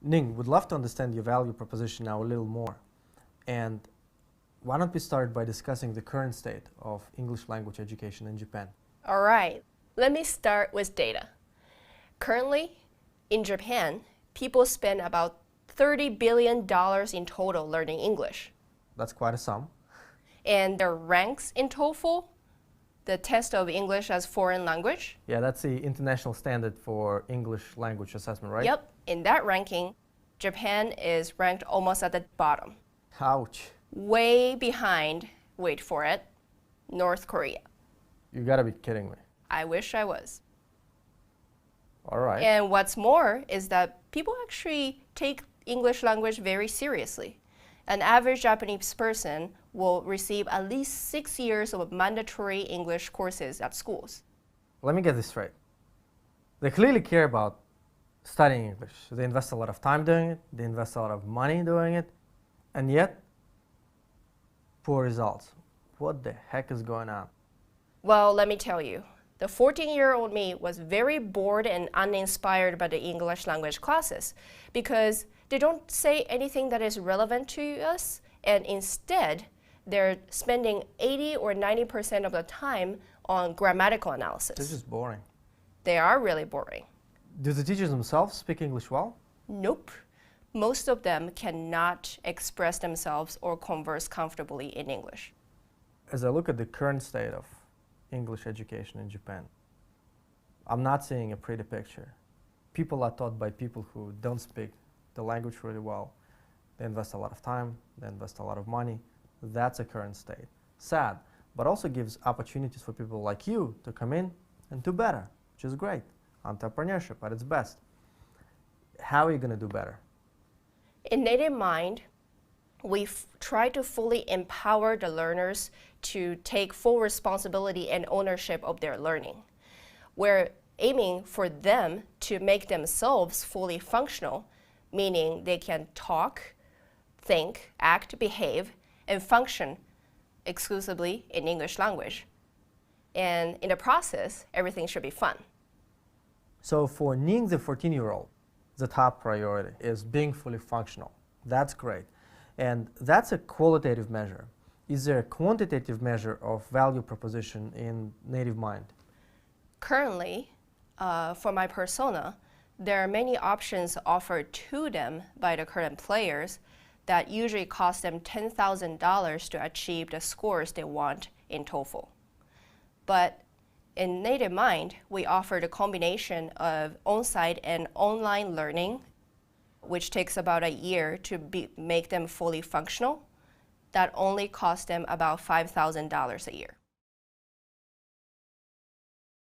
Ning, would love to understand your value proposition now a little more. And why don't we start by discussing the current state of English language education in Japan? All right, let me start with data. Currently, in Japan, people spend about $30 billion in total learning English. That's quite a sum. And their ranks in TOEFL, the test of English as foreign language. Yeah, that's the international standard for English language assessment, right? Yep, in that ranking, Japan is ranked almost at the bottom. Ouch. Way behind, wait for it, North Korea. You gotta be kidding me. I wish I was. All right. And what's more is that people actually take English language very seriously. An average Japanese person will receive at least 6 years of mandatory English courses at schools. Let me get this straight. They clearly care about studying English. They invest a lot of time doing it, they invest a lot of money doing it, and yet, poor results. What the heck is going on? Well, let me tell you. The 14-year-old me was very bored and uninspired by the English language classes because they don't say anything that is relevant to us, and instead, they're spending 80 or 90% of the time on grammatical analysis. This is boring. They are really boring. Do the teachers themselves speak English well? Nope. Most of them cannot express themselves or converse comfortably in English. As I look at the current state of English education in Japan, I'm not seeing a pretty picture. People are taught by people who don't speak the language really well. They invest a lot of time, they invest a lot of money. That's a current state. Sad, but also gives opportunities for people like you to come in and do better, which is great. Entrepreneurship at its best. How are you going to do better? In Native Mind, we try to fully empower the learners to take full responsibility and ownership of their learning. We're aiming for them to make themselves fully functional, meaning they can talk, think, act, behave, and function exclusively in English language. And in the process, everything should be fun. So for Ning, the 14-year-old, the top priority is being fully functional. That's great. And that's a qualitative measure. Is there a quantitative measure of value proposition in Native Mind? Currently, for my persona, there are many options offered to them by the current players that usually cost them $10,000 to achieve the scores they want in TOEFL. But in Native Mind, we offer the combination of on-site and online learning, which takes about a year to make them fully functional. That only costs them about $5,000 a year.